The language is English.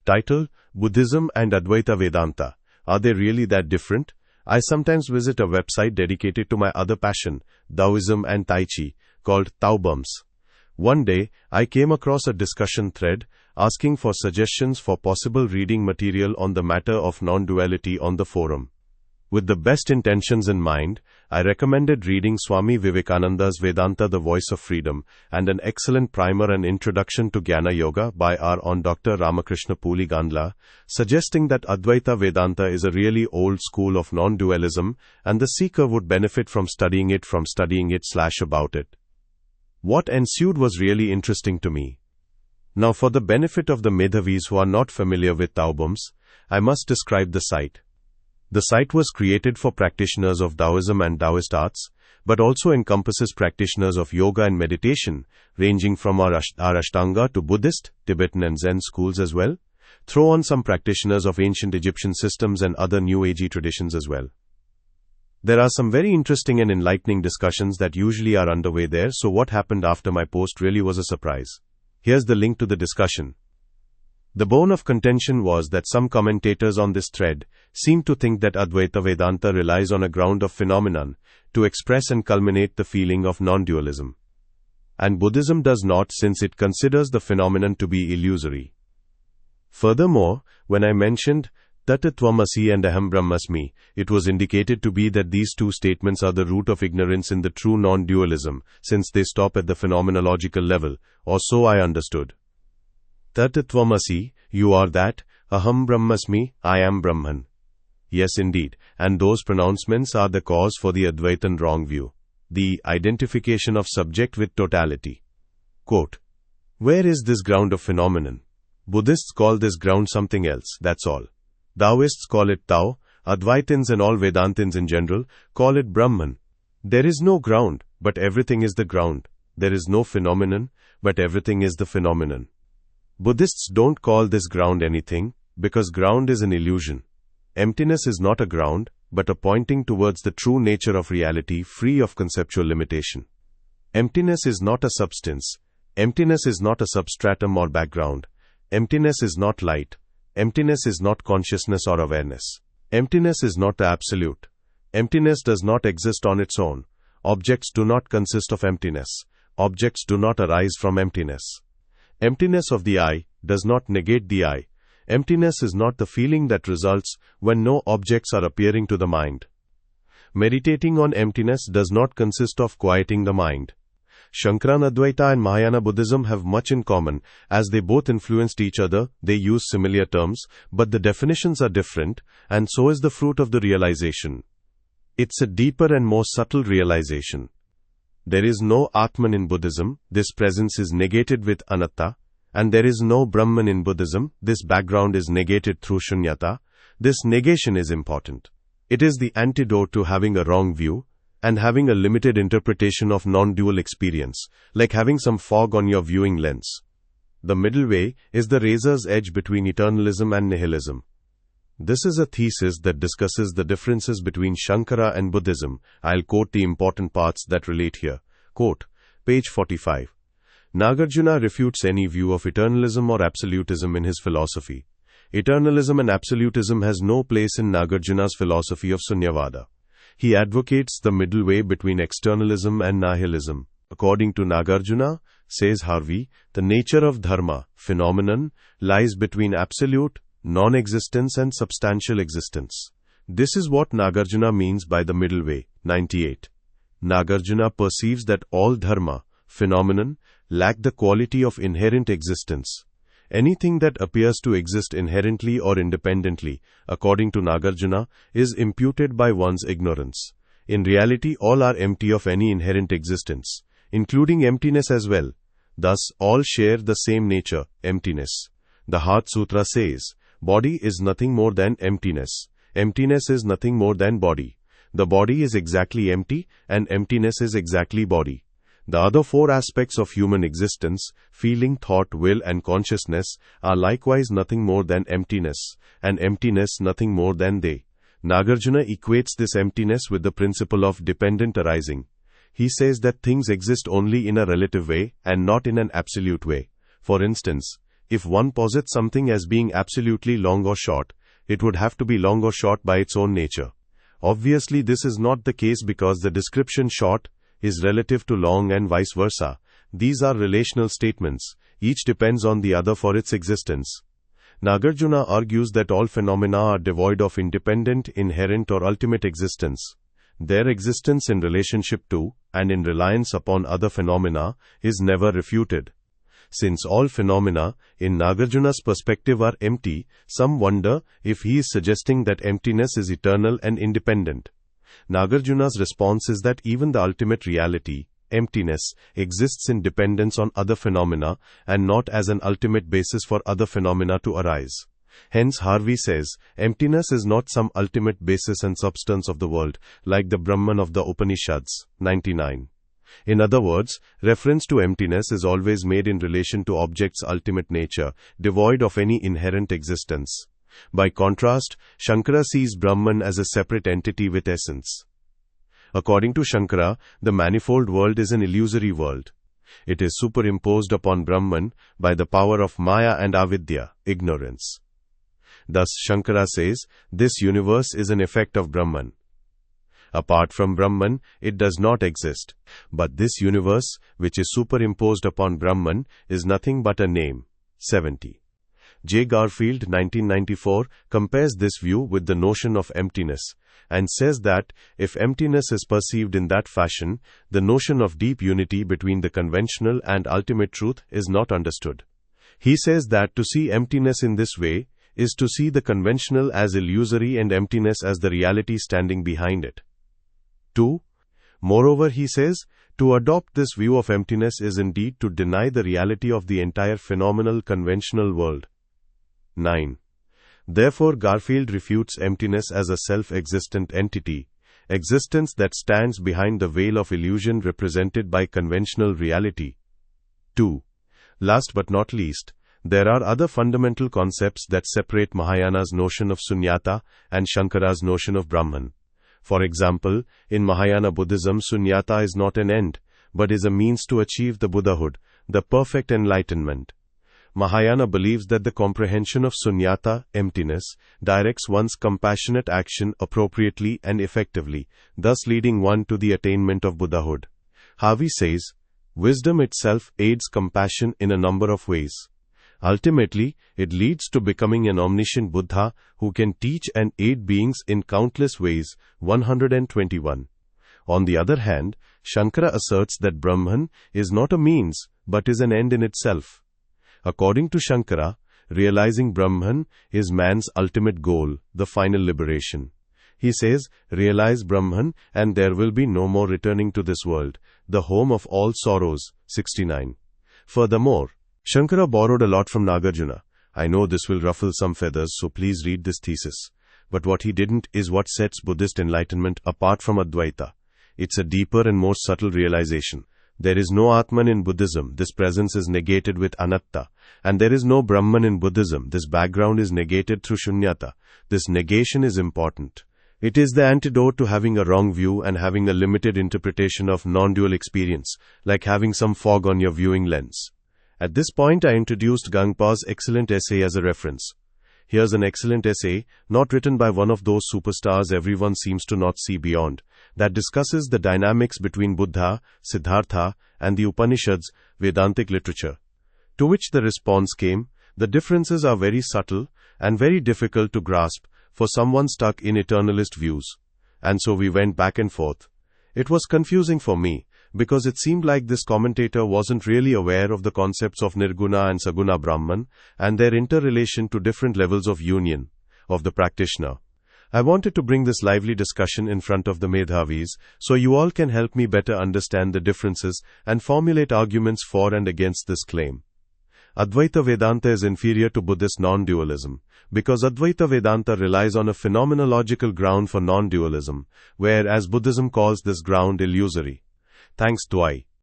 Title: Buddhism and Advaita Vedanta. Are they really that different? I sometimes visit a website dedicated to my other passion, Taoism and Tai Chi, called Taobums. One day, I came across a discussion thread asking for suggestions for possible reading material on the matter of non-duality on the forum. With the best intentions in mind, I recommended reading Swami Vivekananda's Vedanta, The Voice of Freedom, and an excellent primer and introduction to Jnana Yoga by our own Dr. Ramakrishna Puli Gandla, suggesting that Advaita Vedanta is a really old school of non-dualism, and the seeker would benefit from studying it /about it. What ensued was really interesting to me. Now, for the benefit of the Medhavis who are not familiar with Taobums, I must describe the site. The site was created for practitioners of Taoism and Taoist arts, but also encompasses practitioners of yoga and meditation, ranging from our Ashtanga to Buddhist, Tibetan and Zen schools as well. Throw on some practitioners of ancient Egyptian systems and other New Agey traditions as well. There are some very interesting and enlightening discussions that usually are underway there, so what happened after my post really was a surprise. Here's the link to the discussion. The bone of contention was that some commentators on this thread seem to think that Advaita Vedanta relies on a ground of phenomenon to express and culminate the feeling of non-dualism. And Buddhism does not, since it considers the phenomenon to be illusory. Furthermore, when I mentioned Tatattvamasi and Aham Brahmasmi, it was indicated to be that these two statements are the root of ignorance in the true non-dualism, since they stop at the phenomenological level, or so I understood. Tatattvamasi, you are that, Aham Brahmasmi, I am Brahman. Yes, indeed, and those pronouncements are the cause for the Advaitan wrong view, the identification of subject with totality. Quote, where is this ground of phenomenon? Buddhists call this ground something else, that's all. Taoists call it Tao, Advaitins and all Vedantins in general call it Brahman. There is no ground, but everything is the ground. There is no phenomenon, but everything is the phenomenon. Buddhists don't call this ground anything, because ground is an illusion. Emptiness is not a ground, but a pointing towards the true nature of reality free of conceptual limitation. Emptiness is not a substance. Emptiness is not a substratum or background. Emptiness is not light. Emptiness is not consciousness or awareness. Emptiness is not the absolute. Emptiness does not exist on its own. Objects do not consist of emptiness. Objects do not arise from emptiness. Emptiness of the I does not negate the I. Emptiness is not the feeling that results when no objects are appearing to the mind. Meditating on emptiness does not consist of quieting the mind. Shankaran Advaita and Mahayana Buddhism have much in common, as they both influenced each other. They use similar terms, but the definitions are different, and so is the fruit of the realization. It's a deeper and more subtle realization. There is no Atman in Buddhism, this presence is negated with Anatta, and there is no Brahman in Buddhism, this background is negated through Shunyata. This negation is important. It is the antidote to having a wrong view, and having a limited interpretation of non-dual experience, like having some fog on your viewing lens. The middle way is the razor's edge between eternalism and nihilism. This is a thesis that discusses the differences between Shankara and Buddhism. I'll quote the important parts that relate here. Quote, page 45. Nagarjuna refutes any view of eternalism or absolutism in his philosophy. Eternalism and absolutism has no place in Nagarjuna's philosophy of Sunyavada. He advocates the middle way between externalism and nihilism. According to Nagarjuna, says Harvey, the nature of dharma, phenomenon, lies between absolute, non-existence and substantial existence. This is what Nagarjuna means by the middle way. 98. Nagarjuna perceives that all dharma, phenomenon, lack the quality of inherent existence. Anything that appears to exist inherently or independently, according to Nagarjuna, is imputed by one's ignorance. In reality, all are empty of any inherent existence, including emptiness as well. Thus, all share the same nature, emptiness. The Heart Sutra says, body is nothing more than emptiness. Emptiness is nothing more than body. The body is exactly empty, and emptiness is exactly body. The other four aspects of human existence, feeling, thought, will and consciousness, are likewise nothing more than emptiness, and emptiness nothing more than they. Nagarjuna equates this emptiness with the principle of dependent arising. He says that things exist only in a relative way and not in an absolute way. For instance, if one posits something as being absolutely long or short, it would have to be long or short by its own nature. Obviously, this is not the case because the description short is relative to long and vice versa. These are relational statements. Each depends on the other for its existence. Nagarjuna argues that all phenomena are devoid of independent, inherent or ultimate existence. Their existence in relationship to, and in reliance upon other phenomena, is never refuted. Since all phenomena, in Nagarjuna's perspective, are empty, some wonder if he is suggesting that emptiness is eternal and independent. Nagarjuna's response is that even the ultimate reality, emptiness, exists in dependence on other phenomena and not as an ultimate basis for other phenomena to arise. Hence, Harvey says, emptiness is not some ultimate basis and substance of the world, like the Brahman of the Upanishads. 99. In other words, reference to emptiness is always made in relation to object's ultimate nature, devoid of any inherent existence. By contrast, Shankara sees Brahman as a separate entity with essence. According to Shankara, the manifold world is an illusory world. It is superimposed upon Brahman by the power of Maya and Avidya, ignorance. Thus, Shankara says, this universe is an effect of Brahman. Apart from Brahman, it does not exist. But this universe, which is superimposed upon Brahman, is nothing but a name. 70. J. Garfield, 1994, compares this view with the notion of emptiness, and says that, if emptiness is perceived in that fashion, the notion of deep unity between the conventional and ultimate truth is not understood. He says that to see emptiness in this way is to see the conventional as illusory and emptiness as the reality standing behind it. 2. Moreover, he says, to adopt this view of emptiness is indeed to deny the reality of the entire phenomenal conventional world. 9. Therefore, Garfield refutes emptiness as a self-existent entity, existence that stands behind the veil of illusion represented by conventional reality. 2. Last but not least, there are other fundamental concepts that separate Mahayana's notion of sunyata and Shankara's notion of Brahman. For example, in Mahayana Buddhism, sunyata is not an end, but is a means to achieve the Buddhahood, the perfect enlightenment. Mahayana believes that the comprehension of sunyata, emptiness, directs one's compassionate action appropriately and effectively, thus leading one to the attainment of Buddhahood. Harvey says, wisdom itself aids compassion in a number of ways. Ultimately, it leads to becoming an omniscient Buddha who can teach and aid beings in countless ways. 121. On the other hand, Shankara asserts that Brahman is not a means, but is an end in itself. According to Shankara, realizing Brahman is man's ultimate goal, the final liberation. He says, realize Brahman and there will be no more returning to this world, the home of all sorrows. 69. Furthermore, Shankara borrowed a lot from Nagarjuna. I know this will ruffle some feathers, so please read this thesis. But what he didn't is what sets Buddhist enlightenment apart from Advaita. It's a deeper and more subtle realization. There is no Atman in Buddhism, this presence is negated with Anatta. And there is no Brahman in Buddhism, this background is negated through Shunyata. This negation is important. It is the antidote to having a wrong view and having a limited interpretation of non-dual experience, like having some fog on your viewing lens. At this point, I introduced Gangpa's excellent essay as a reference. Here's an excellent essay, not written by one of those superstars everyone seems to not see beyond, that discusses the dynamics between Buddha, Siddhartha, and the Upanishads, Vedantic literature. To which the response came, the differences are very subtle and very difficult to grasp for someone stuck in eternalist views. And so we went back and forth. It was confusing for me, because it seemed like this commentator wasn't really aware of the concepts of Nirguna and Saguna Brahman and their interrelation to different levels of union of the practitioner. I wanted to bring this lively discussion in front of the Medhavis so you all can help me better understand the differences and formulate arguments for and against this claim. Advaita Vedanta is inferior to Buddhist non-dualism because Advaita Vedanta relies on a phenomenological ground for non-dualism, whereas Buddhism calls this ground illusory. Thanks, Dwai.